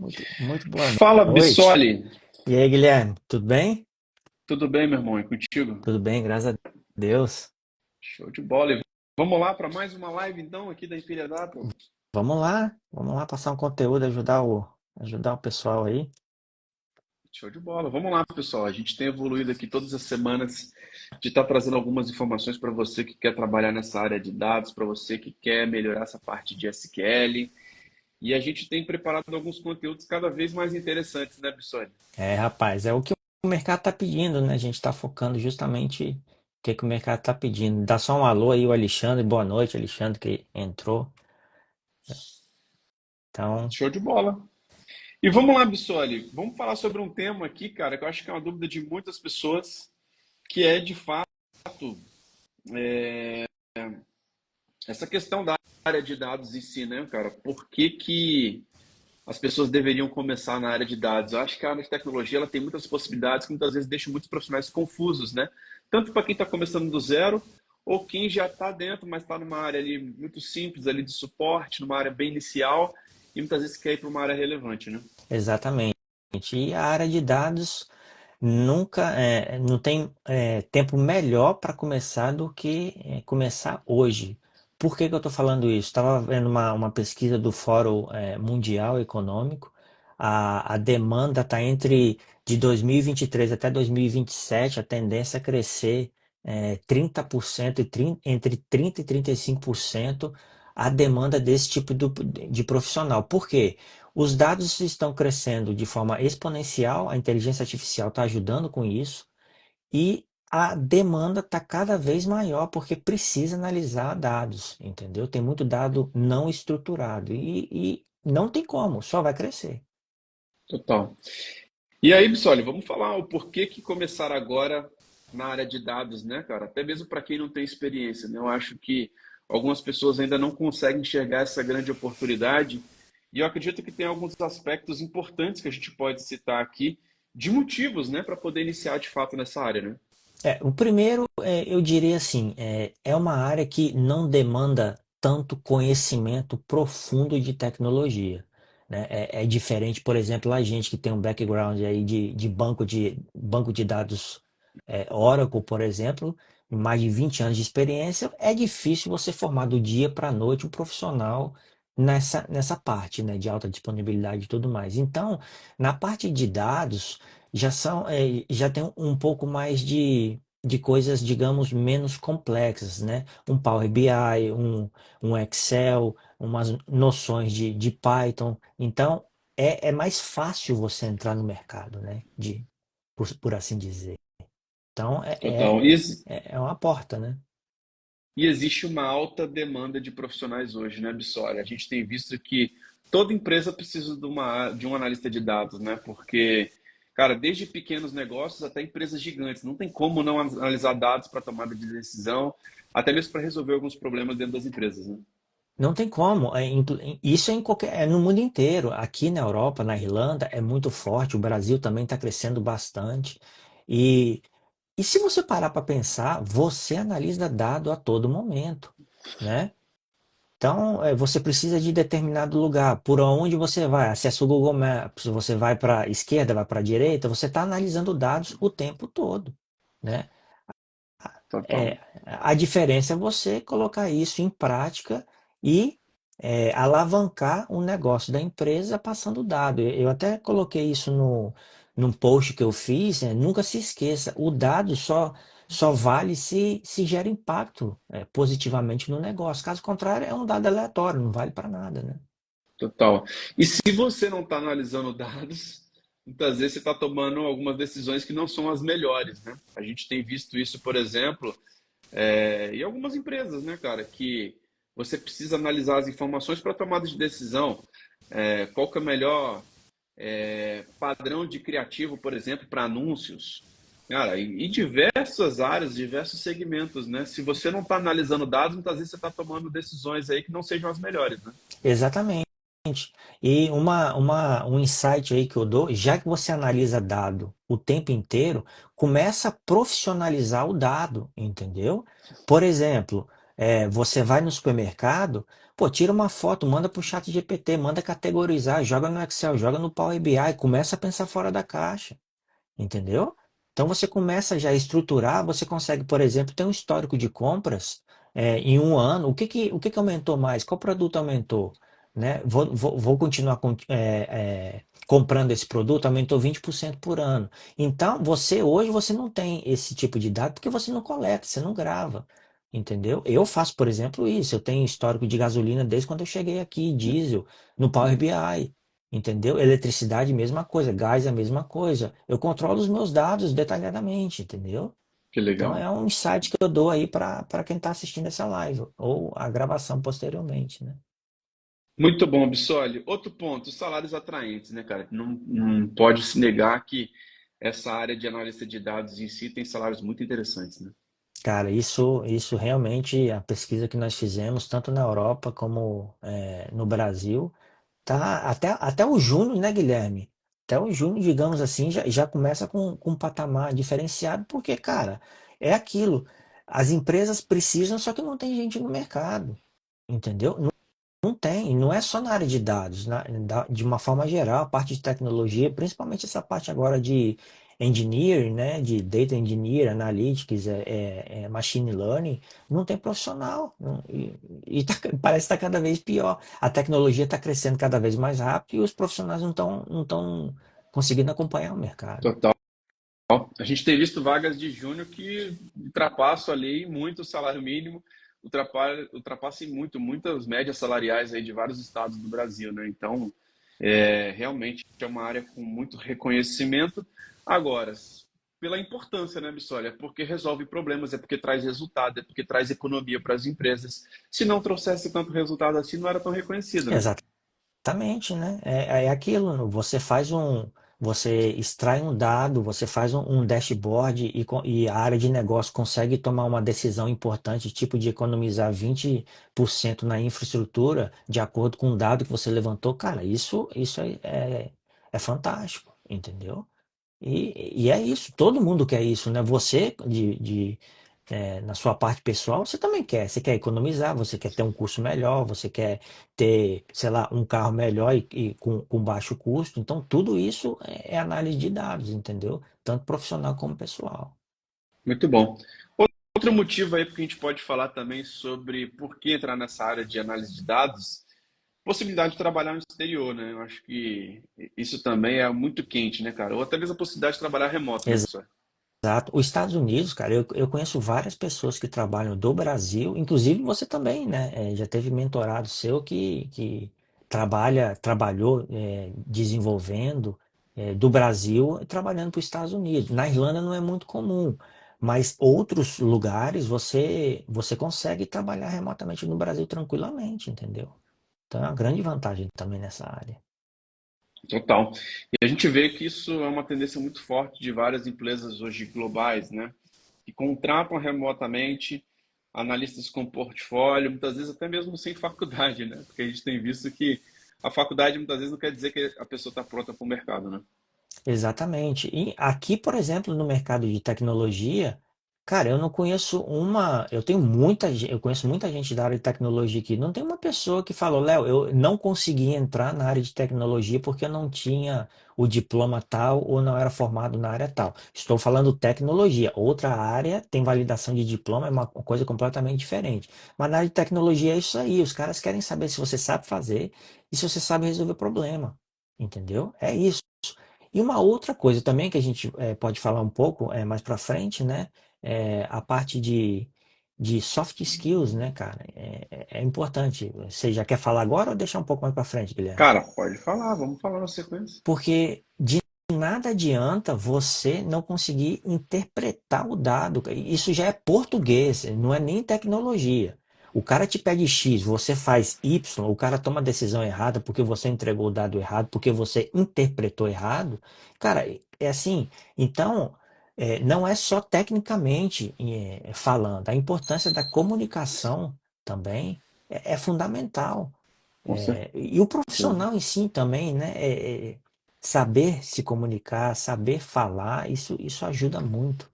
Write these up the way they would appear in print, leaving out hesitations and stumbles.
Muito boa Fala, noite. Bissoli. E aí, Guilherme, tudo bem? Tudo bem, meu irmão? E contigo? Tudo bem, graças a Deus. Show de bola. E vamos lá para mais uma live, então, aqui da Empíria Data. Vamos lá passar um conteúdo, ajudar o pessoal aí. Show de bola. Vamos lá, pessoal. A gente tem evoluído aqui todas as semanas de estar trazendo algumas informações para você que quer trabalhar nessa área de dados, para você que quer melhorar essa parte de SQL. E a gente tem preparado alguns conteúdos cada vez mais interessantes, né, Bissoli? Rapaz, é o que o mercado está pedindo, né? A gente está focando justamente o que o mercado está pedindo. Dá só um alô aí, o Alexandre. Boa noite, Alexandre, que entrou. Então, Show de bola. E vamos lá, Bissoli. Vamos falar sobre um tema aqui, cara, que eu acho que é uma dúvida de muitas pessoas, que é de fato essa questão da área de dados em si, né, cara? Por que que as pessoas deveriam começar na área de dados? Eu acho que a área de tecnologia ela tem muitas possibilidades que muitas vezes deixam muitos profissionais confusos, né? Tanto para quem está começando do zero, ou quem já está dentro, mas está numa área ali muito simples, ali de suporte, numa área bem inicial, e muitas vezes quer ir para uma área relevante, né? exatamente. E a área de dados nunca não tem tempo melhor para começar do que começar hoje. Por que que eu estou falando isso? Estava vendo uma pesquisa do Fórum Mundial Econômico. A demanda está entre de 2023 até 2027, a tendência é crescer 30% entre 30 e 35% a demanda desse tipo de profissional. Por quê? Os dados estão crescendo de forma exponencial, a inteligência artificial está ajudando com isso, e a demanda está cada vez maior porque precisa analisar dados, entendeu? Tem muito dado não estruturado e não tem como, só vai crescer. Total. E aí, Bissoli, vamos falar o porquê que começar agora na área de dados, né, cara? Até mesmo para quem não tem experiência, né? Eu acho que algumas pessoas ainda não conseguem enxergar essa grande oportunidade. E eu acredito que tem alguns aspectos importantes que a gente pode citar aqui de motivos, né, para poder iniciar de fato nessa área, né? O primeiro, eu diria assim, é uma área que não demanda tanto conhecimento profundo de tecnologia, né? É diferente, por exemplo, a gente que tem um background aí de banco de dados Oracle, por exemplo, mais de 20 anos de experiência, é difícil você formar do dia para a noite um profissional nessa parte, né, de alta disponibilidade e tudo mais. Então, na parte de dados, já tem um pouco mais de coisas, digamos, menos complexas, né? Um Power BI, um Excel, umas noções de Python. Então, é mais fácil você entrar no mercado, né? Por assim dizer. Então, Total. é uma porta, né? E existe uma alta demanda de profissionais hoje, né, Bissoli? A gente tem visto que toda empresa precisa de um analista de dados, né? Porque, cara, desde pequenos negócios até empresas gigantes, não tem como não analisar dados para tomada de decisão, até mesmo para resolver alguns problemas dentro das empresas, né? Não tem como. Isso é no mundo inteiro. Aqui na Europa, na Irlanda, é muito forte. O Brasil também está crescendo bastante. E E se você parar para pensar, você analisa dado a todo momento, né? Então, você precisa de determinado lugar. Por onde você vai? Acessa o Google Maps, você vai para a esquerda, vai para a direita, você está analisando dados o tempo todo, né? Total. É, a diferença é você colocar isso em prática e alavancar o negócio da empresa passando dado. Eu até coloquei isso num post que eu fiz, né? Nunca se esqueça, o dado só vale se gera impacto positivamente no negócio. Caso contrário, é um dado aleatório, não vale para nada, né? Total. E se você não está analisando dados, muitas vezes você está tomando algumas decisões que não são as melhores, né? A gente tem visto isso, por exemplo, e algumas empresas, né, cara, que você precisa analisar as informações para tomada de decisão. Qual que é o melhor padrão de criativo, por exemplo, para anúncios? Cara, e diversas áreas, diversos segmentos, né? Se você não está analisando dados, muitas vezes você está tomando decisões aí que não sejam as melhores, né? Exatamente. E um insight aí que eu dou, já que você analisa dado o tempo inteiro, começa a profissionalizar o dado, entendeu? Por exemplo, Você vai no supermercado, pô, tira uma foto, manda pro chat GPT, manda categorizar, joga no Excel, joga no Power BI, começa a pensar fora da caixa. Entendeu? Então você começa já a estruturar, você consegue, por exemplo, ter um histórico de compras em um ano. O que que aumentou mais? Qual produto aumentou? Né? Vou continuar comprando esse produto, aumentou 20% por ano. Então, hoje você não tem esse tipo de dado porque você não coleta, você não grava. Entendeu? Eu faço, por exemplo, isso. Eu tenho histórico de gasolina desde quando eu cheguei aqui, diesel, no Power BI. Entendeu? Eletricidade, mesma coisa. Gás, a mesma coisa. Eu controlo os meus dados detalhadamente, entendeu? Que Então legal. é um insight que eu dou aí para quem está assistindo essa live, ou a gravação posteriormente, né? Muito bom, Bissoli. Outro ponto, os salários atraentes, né, cara? Não pode se negar que essa área de analista de dados em si tem salários muito interessantes, né? Cara, isso realmente, a pesquisa que nós fizemos, tanto na Europa como no Brasil, tá até o júnior, né, Guilherme? Até o júnior, digamos assim, já começa com um patamar diferenciado, porque, cara, é aquilo. As empresas precisam, só que não tem gente no mercado, entendeu? Não tem, não é só na área de dados, de uma forma geral, a parte de tecnologia, principalmente essa parte agora de engineering, né, de data engineer, analytics, machine learning, não tem profissional, parece que está cada vez pior. A tecnologia está crescendo cada vez mais rápido e os profissionais não estão conseguindo acompanhar o mercado. Total. A gente tem visto vagas de júnior que ultrapassam ali muito o salário mínimo, ultrapassam muitas médias salariais aí de vários estados do Brasil, né? Então, realmente é uma área com muito reconhecimento. Agora, pela importância, né, Bissoli? É porque resolve problemas, é porque traz resultado, é porque traz economia para as empresas. Se não trouxesse tanto resultado assim, não era tão reconhecido, né? Exatamente, né? É aquilo, você extrai um dado, você faz um dashboard e a área de negócio consegue tomar uma decisão importante, tipo de economizar 20% na infraestrutura, de acordo com o dado que você levantou. Cara, isso é fantástico, entendeu? E é isso, todo mundo quer isso, né? Você, na sua parte pessoal, você também quer. Você quer economizar, você quer ter um curso melhor, você quer ter, sei lá, um carro melhor e com baixo custo. Então, tudo isso é análise de dados, entendeu? Tanto profissional como pessoal. Muito bom. Outro motivo aí que a gente pode falar também sobre por que entrar nessa área de análise de dados, possibilidade de trabalhar no exterior, né? Eu acho que isso também é muito quente, né, cara? Ou até mesmo a possibilidade de trabalhar remoto, né, pessoal? Exato. Os Estados Unidos, cara, eu conheço várias pessoas que trabalham do Brasil, inclusive você também, né? Já teve mentorado seu que trabalhou desenvolvendo do Brasil trabalhando para os Estados Unidos. Na Irlanda não é muito comum, mas outros lugares você consegue trabalhar remotamente no Brasil tranquilamente, entendeu? Então é uma grande vantagem também nessa área. Total. E a gente vê que isso é uma tendência muito forte de várias empresas hoje globais, né? Que contratam remotamente analistas com portfólio, muitas vezes até mesmo sem faculdade, né? Porque a gente tem visto que a faculdade muitas vezes não quer dizer que a pessoa está pronta para o mercado, né? Exatamente. E aqui, por exemplo, no mercado de tecnologia, cara, eu não conheço uma. Eu conheço muita gente da área de tecnologia aqui. Não tem uma pessoa que falou, Léo, eu não consegui entrar na área de tecnologia porque eu não tinha o diploma tal ou não era formado na área tal. Estou falando tecnologia. Outra área tem validação de diploma, é uma coisa completamente diferente. Mas na área de tecnologia é isso aí. Os caras querem saber se você sabe fazer e se você sabe resolver problema. Entendeu? É isso. E uma outra coisa também que a gente pode falar um pouco mais para frente, né? A parte de soft skills, né, cara? É importante. Você já quer falar agora ou deixar um pouco mais para frente, Guilherme? Cara, pode falar, vamos falar na sequência. Porque de nada adianta você não conseguir interpretar o dado. Isso já é português, não é nem tecnologia. O cara te pede X, você faz Y, o cara toma a decisão errada porque você entregou o dado errado, porque você interpretou errado. Cara, é assim. Então, não é só tecnicamente falando, a importância da comunicação também é fundamental. Com E o certeza. profissional em si também, né? Saber se comunicar, saber falar, isso ajuda muito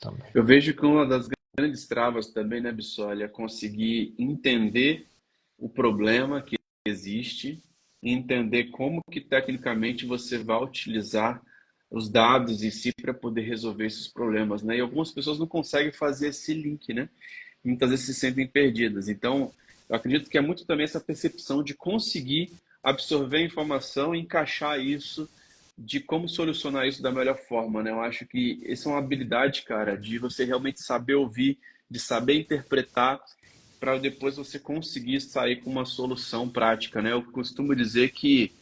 também. Eu vejo que uma das grandes travas também, né, Bissoli, é conseguir entender o problema que existe e entender como que tecnicamente você vai utilizar os dados em si para poder resolver esses problemas, né? E algumas pessoas não conseguem fazer esse link, né? Muitas vezes se sentem perdidas. Então, eu acredito que é muito também essa percepção de conseguir absorver a informação e encaixar isso de como solucionar isso da melhor forma, né? Eu acho que essa é uma habilidade, cara, de você realmente saber ouvir, de saber interpretar, para depois você conseguir sair com uma solução prática, né? Eu costumo dizer que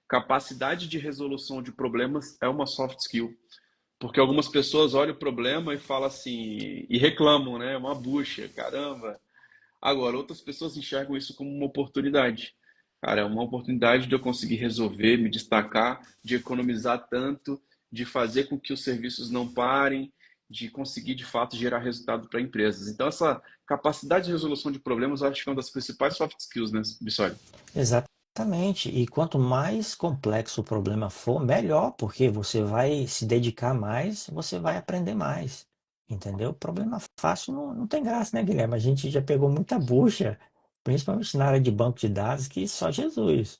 capacidade de resolução de problemas é uma soft skill, porque algumas pessoas olham o problema e falam assim, e reclamam, né? Uma bucha, caramba. Agora, outras pessoas enxergam isso como uma oportunidade. Cara, é uma oportunidade de eu conseguir resolver, me destacar, de economizar tanto, de fazer com que os serviços não parem, de conseguir de fato gerar resultado para empresas. Então, essa capacidade de resolução de problemas, eu acho que é uma das principais soft skills, né, Bissoli? Exatamente. E quanto mais complexo o problema for, melhor, porque você vai se dedicar mais, você vai aprender mais. Entendeu? Problema fácil não tem graça, né, Guilherme? A gente já pegou muita bucha, principalmente na área de banco de dados, que só Jesus.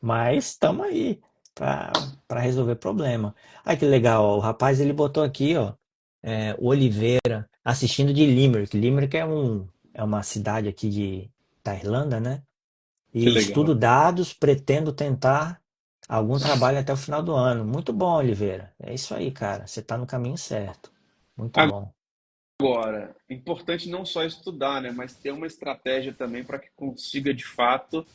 Mas estamos aí para resolver problema. Ai, que legal, ó, o rapaz ele botou aqui, ó, o Oliveira assistindo de Limerick. Limerick é uma cidade aqui da Irlanda, né? Que E estudo legal. dados, pretendo tentar algum trabalho até o final do ano. Muito bom, Oliveira. É isso aí, cara. Você está no caminho certo. Muito bom. Agora, importante não só estudar, né, mas ter uma estratégia também para que consiga de fato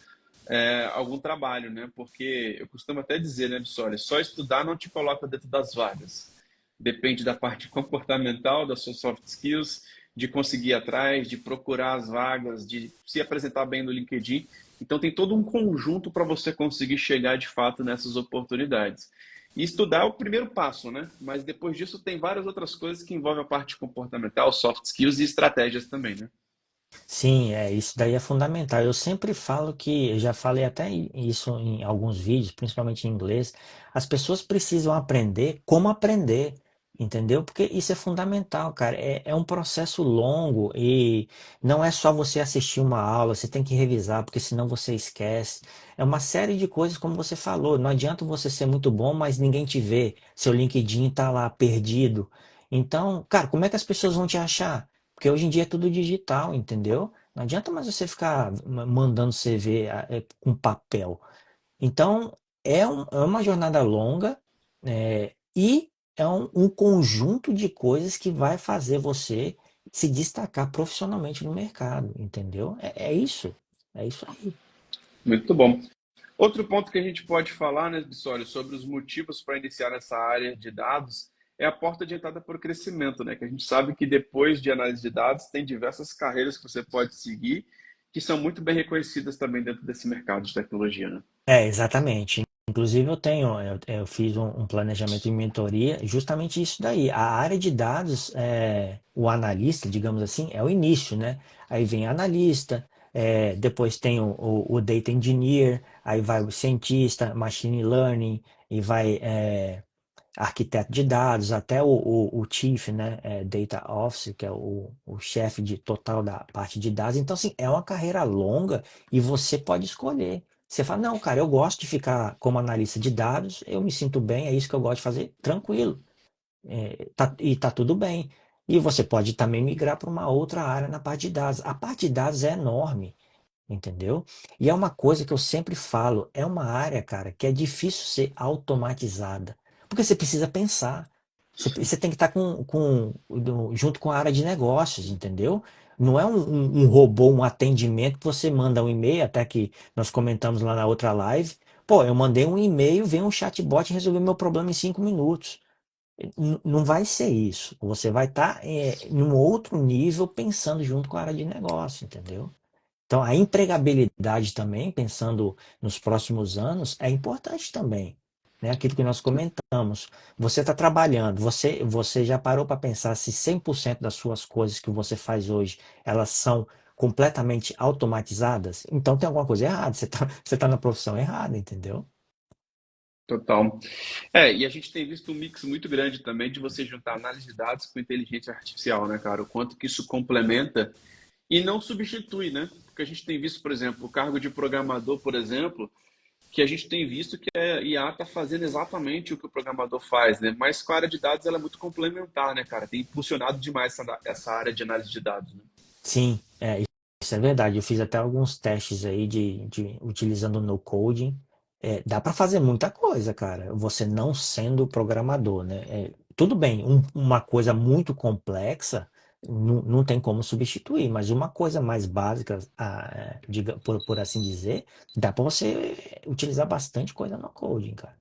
algum trabalho, né? Porque eu costumo até dizer, né, Bissoli, só estudar não te coloca dentro das vagas. Depende da parte comportamental, das suas soft skills, de conseguir ir atrás, de procurar as vagas, de se apresentar bem no LinkedIn. Então tem todo um conjunto para você conseguir chegar de fato nessas oportunidades. E estudar é o primeiro passo, né? Mas depois disso tem várias outras coisas que envolvem a parte comportamental, soft skills e estratégias também, né? Sim, isso daí é fundamental. Eu sempre falo que, eu já falei até isso em alguns vídeos, principalmente em inglês, as pessoas precisam aprender como aprender, entendeu? Porque isso é fundamental, cara. É um processo longo e não é só você assistir uma aula, você tem que revisar, porque senão você esquece. É uma série de coisas, como você falou. Não adianta você ser muito bom, mas ninguém te vê. Seu LinkedIn tá lá perdido. Então, cara, como é que as pessoas vão te achar? Porque hoje em dia é tudo digital, entendeu? Não adianta mais você ficar mandando CV com papel. Então, é uma jornada longa, e é um conjunto de coisas que vai fazer você se destacar profissionalmente no mercado, entendeu? É isso. É isso aí. Muito bom. Outro ponto que a gente pode falar, né, Bissoli, sobre os motivos para iniciar nessa área de dados é a porta de entrada para o crescimento, né? Que a gente sabe que depois de análise de dados tem diversas carreiras que você pode seguir que são muito bem reconhecidas também dentro desse mercado de tecnologia, né? Exatamente. Inclusive eu fiz um planejamento de mentoria, justamente isso daí. A área de dados, o analista, digamos assim, é o início, né? Aí vem analista, depois tem o data engineer, aí vai o cientista, machine learning, e vai arquiteto de dados, até o chief, né, data officer, que é o chefe de total da parte de dados. Então, assim, é uma carreira longa e você pode escolher. Você fala, não, cara, eu gosto de ficar como analista de dados, eu me sinto bem, é isso que eu gosto de fazer, tranquilo, e tá tudo bem. E você pode também migrar para uma outra área na parte de dados. A parte de dados é enorme. Entendeu? E é uma coisa que eu sempre falo, é uma área, cara, que é difícil ser automatizada. Porque você precisa pensar. Você tem que estar junto com a área de negócios, entendeu? Não é um robô, um atendimento que você manda um e-mail, até que nós comentamos lá na outra live. Pô, eu mandei um e-mail, vem um chatbot resolver meu problema em 5 minutos. Não vai ser isso. Você vai estar em um outro nível pensando junto com a área de negócio, entendeu? Então, a empregabilidade também, pensando nos próximos anos, é importante também. Né? Aquilo que nós comentamos. Você está trabalhando, você já parou para pensar se 100% das suas coisas que você faz hoje, elas são completamente automatizadas? Então tem alguma coisa errada, você tá na profissão errada, entendeu? Total. É, e a gente tem visto um mix muito grande também de você juntar análise de dados com inteligência artificial, né, cara? O quanto que isso complementa e não substitui, né? Porque a gente tem visto, por exemplo, o cargo de programador, por exemplo, que a gente tem visto que a IA está fazendo exatamente o que o programador faz, né? Mas com a área de dados ela é muito complementar, né, cara? Tem impulsionado demais essa área de análise de dados, né? Sim, isso é verdade. Eu fiz até alguns testes aí de utilizando o no coding. Dá para fazer muita coisa, cara. Você não sendo programador, né? Tudo bem, uma coisa muito complexa não tem como substituir, mas uma coisa mais básica, por assim dizer, dá para você utilizar bastante coisa no coding, cara,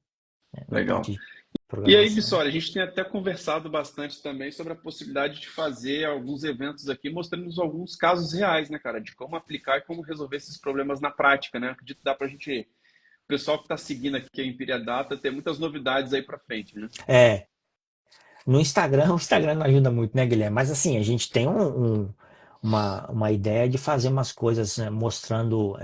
né? Na Legal. parte de E aí, programação. Bissoli, a gente tem até conversado bastante também sobre a possibilidade de fazer alguns eventos aqui mostrando alguns casos reais, né, cara, de como aplicar e como resolver esses problemas na prática, né? Acredito que dá pra gente, o pessoal que está seguindo aqui a Empíria Data, ter muitas novidades aí para frente, né? É, no Instagram, o Instagram não ajuda muito, né, Guilherme? Mas assim, a gente tem uma ideia de fazer umas coisas, né, mostrando,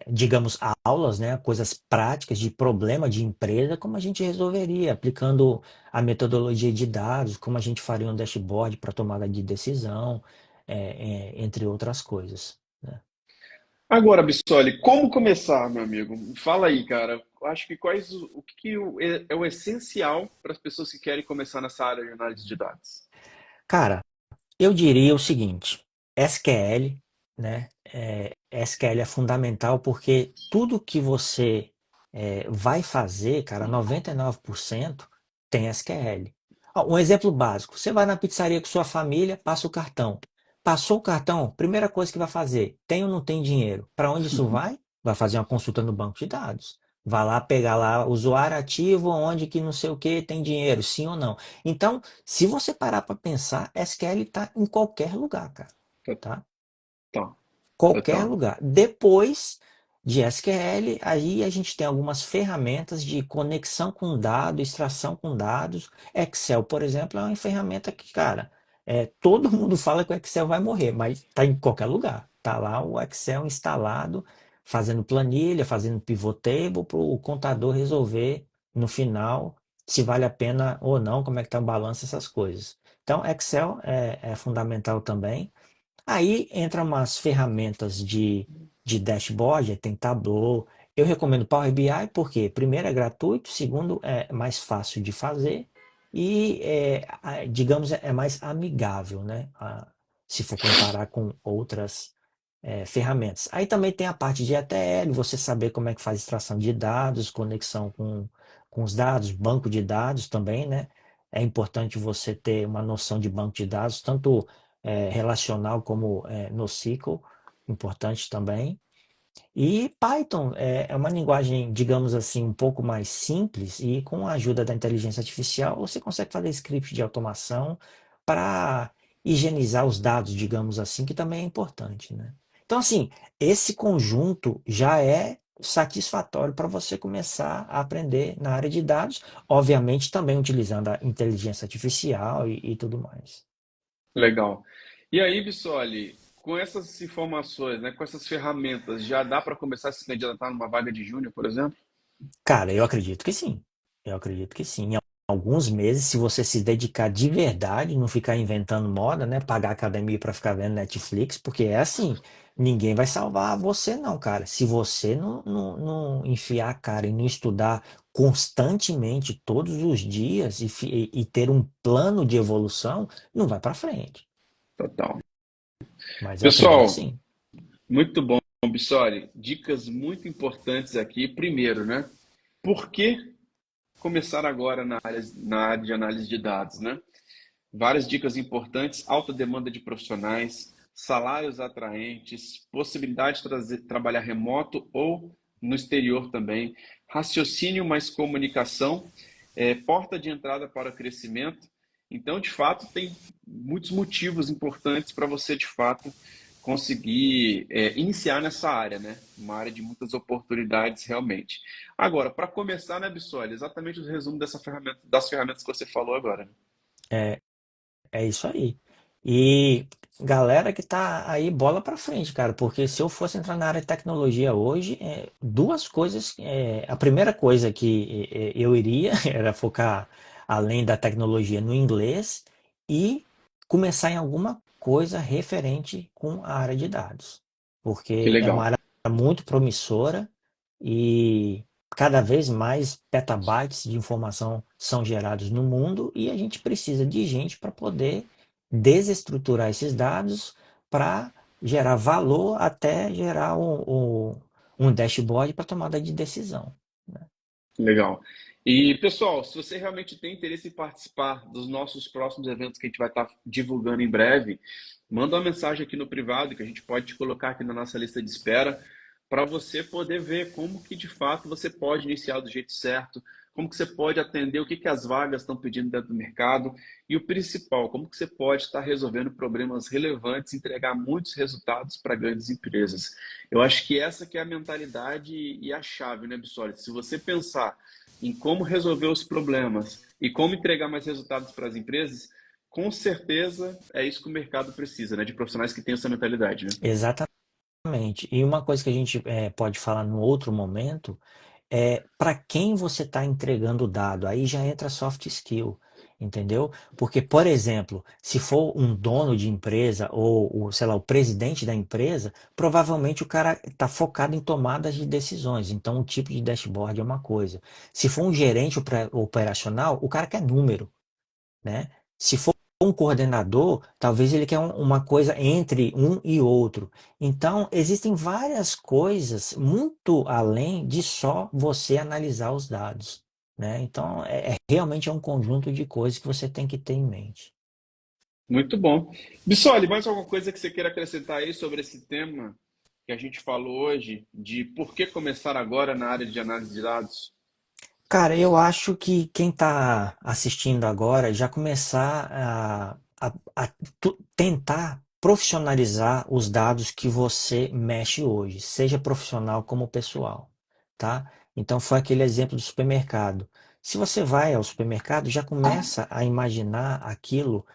digamos, aulas, né, coisas práticas de problema de empresa, como a gente resolveria, aplicando a metodologia de dados, como a gente faria um dashboard para tomada de decisão, entre outras coisas, né? Agora, Bissoli, como começar, meu amigo? Fala aí, cara. Eu acho que o que que é o essencial para as pessoas que querem começar nessa área de análise de dados? Cara, eu diria o seguinte, SQL, né? SQL é fundamental porque tudo que você vai fazer, cara, 99% tem SQL. Ó, um exemplo básico, você vai na pizzaria com sua família, passa o cartão. Passou o cartão, primeira coisa que vai fazer, tem ou não tem dinheiro? Para onde isso vai? Vai fazer uma consulta no banco de dados. Vai lá pegar lá usuário ativo, onde que não sei o que tem dinheiro, sim ou não. Então, se você parar para pensar, SQL está em qualquer lugar, cara, tá? Total, Qualquer total. lugar. Depois de SQL, aí a gente tem algumas ferramentas de conexão com dados, extração com dados. Excel, por exemplo, é uma ferramenta que, cara, todo mundo fala que o Excel vai morrer, mas está em qualquer lugar. Tá lá o Excel instalado, fazendo planilha, fazendo pivot table para o contador resolver no final se vale a pena ou não, como é que está o balanço, essas coisas. Então, Excel é fundamental também. Aí entra umas ferramentas de dashboard, tem Tableau. Eu recomendo Power BI porque, primeiro, é gratuito, segundo, é mais fácil de fazer e, digamos, é mais amigável, né? Se for comparar com outras ferramentas. Aí também tem a parte de ETL, você saber como é que faz extração de dados, conexão com os dados, banco de dados também, né? É importante você ter uma noção de banco de dados, tanto relacional como NoSQL, importante também. E Python é uma linguagem, digamos assim, um pouco mais simples e com a ajuda da inteligência artificial você consegue fazer script de automação para higienizar os dados, digamos assim, que também é importante, né? Então, assim, esse conjunto já é satisfatório para você começar a aprender na área de dados, obviamente também utilizando a inteligência artificial e tudo mais. Legal. E aí, Bissoli, com essas informações, né, com essas ferramentas, já dá para começar a se candidatar numa vaga de júnior, por exemplo? Cara, eu acredito que sim. Eu acredito que sim. Em alguns meses, se você se dedicar de verdade, não ficar inventando moda, né? Pagar academia para ficar vendo Netflix, porque é assim, ninguém vai salvar você, não, cara. Se você não enfiar a cara e não estudar constantemente, todos os dias, e ter um plano de evolução, não vai para frente. Total. Mas eu acredito Pessoal, sim. muito bom, Bissoli. Dicas muito importantes aqui. Primeiro, né? Por que começar agora na área de análise de dados, né? Várias dicas importantes, alta demanda de profissionais, salários atraentes, possibilidade de trabalhar remoto ou no exterior também, raciocínio mais comunicação, porta de entrada para o crescimento. Então, de fato, tem muitos motivos importantes para você, de fato, conseguir iniciar nessa área, né? Uma área de muitas oportunidades realmente. Agora, para começar, né, Bissoli, exatamente o resumo dessa ferramenta, das ferramentas que você falou agora, né? É, é isso aí. E galera que tá aí bola pra frente, cara, porque se eu fosse entrar na área de tecnologia hoje, duas coisas, a primeira coisa que eu iria era focar além da tecnologia no inglês e começar em alguma coisa referente com a área de dados, Que porque é uma legal. área muito promissora e cada vez mais petabytes de informação são gerados no mundo e a gente precisa de gente para poder desestruturar esses dados para gerar valor até gerar um dashboard para tomada de decisão, né? Legal. E, pessoal, se você realmente tem interesse em participar dos nossos próximos eventos que a gente vai estar divulgando em breve, manda uma mensagem aqui no privado que a gente pode te colocar aqui na nossa lista de espera para você poder ver como que de fato você pode iniciar do jeito certo, como que você pode atender o que que as vagas estão pedindo dentro do mercado e o principal, como que você pode estar resolvendo problemas relevantes, entregar muitos resultados para grandes empresas. Eu acho que essa que é a mentalidade e a chave, né, Bissoli? Se você pensar em como resolver os problemas e como entregar mais resultados para as empresas, com certeza é isso que o mercado precisa, né? De profissionais que tenham essa mentalidade, né? Exatamente. E uma coisa que a gente pode falar num outro momento é para quem você está entregando o dado. Aí já entra soft skill, entendeu? Porque, por exemplo, se for um dono de empresa ou, sei lá, o presidente da empresa, provavelmente o cara está focado em tomadas de decisões. Então, o tipo de dashboard é uma coisa. Se for um gerente operacional, o cara quer número, né? Se for um coordenador, talvez ele quer uma coisa entre um e outro. Então, existem várias coisas muito além de só você analisar os dados, né? Então, realmente é um conjunto de coisas que você tem que ter em mente. Muito bom. Bissoli, mais alguma coisa que você queira acrescentar aí sobre esse tema que a gente falou hoje, de por que começar agora na área de análise de dados? Cara, eu acho que quem está assistindo agora já começar a tentar profissionalizar os dados que você mexe hoje, seja profissional como pessoal, tá? Então foi aquele exemplo do supermercado. Se você vai ao supermercado, já começa a imaginar aquilo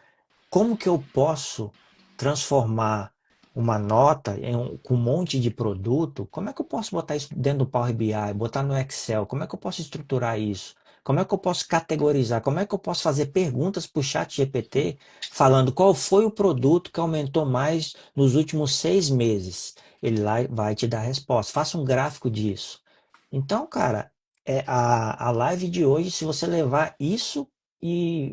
como que eu posso transformar uma nota com um monte de produto? Como é que eu posso botar isso dentro do Power BI, botar no Excel? Como é que eu posso estruturar isso? Como é que eu posso categorizar? Como é que eu posso fazer perguntas para o chat GPT falando qual foi o produto que aumentou mais nos últimos 6 meses? Ele lá vai te dar a resposta. Faça um gráfico disso. Então, cara, a live de hoje, se você levar isso e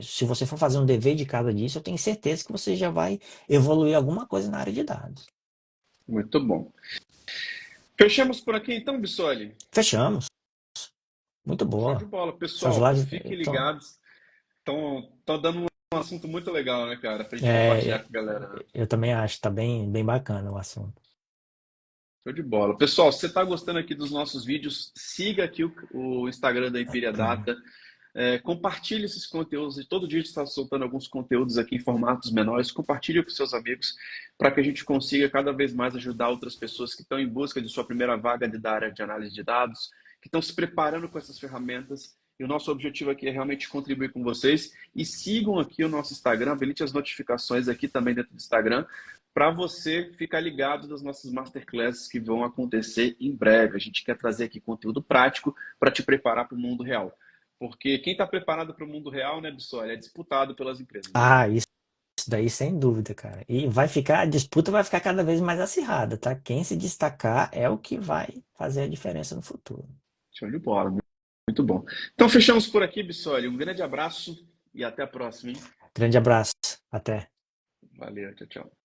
se você for fazer um dever de casa disso, eu tenho certeza que você já vai evoluir alguma coisa na área de dados. Muito bom. Fechamos por aqui então, Bissoli? Fechamos. Muito Show de boa. bola. Essas Pessoal, lives fiquem estão. ligados. Estão dando um assunto muito legal, né, cara? Pra gente compartilhar com a galera, né? Eu também acho, tá bem, bem bacana o assunto. Show de bola. Pessoal, se você está gostando aqui dos nossos vídeos, siga aqui o Instagram da Empiria Data. Compartilhe esses conteúdos. E todo dia a gente está soltando alguns conteúdos aqui em formatos menores. Compartilhe com seus amigos para que a gente consiga cada vez mais ajudar outras pessoas que estão em busca de sua primeira vaga da área de análise de dados, que estão se preparando com essas ferramentas. E o nosso objetivo aqui é realmente contribuir com vocês. E sigam aqui o nosso Instagram, habilite as notificações aqui também dentro do Instagram, para você ficar ligado das nossas masterclasses que vão acontecer em breve. A gente quer trazer aqui conteúdo prático para te preparar para o mundo real. Porque quem está preparado para o mundo real, né, Bissoli, é disputado pelas empresas, né? Ah, isso daí sem dúvida, cara. E a disputa vai ficar cada vez mais acirrada, tá? Quem se destacar é o que vai fazer a diferença no futuro. Show de bola, muito bom. Então fechamos por aqui, Bissoli. Um grande abraço e até a próxima, hein? Grande abraço. Até. Valeu, tchau, tchau.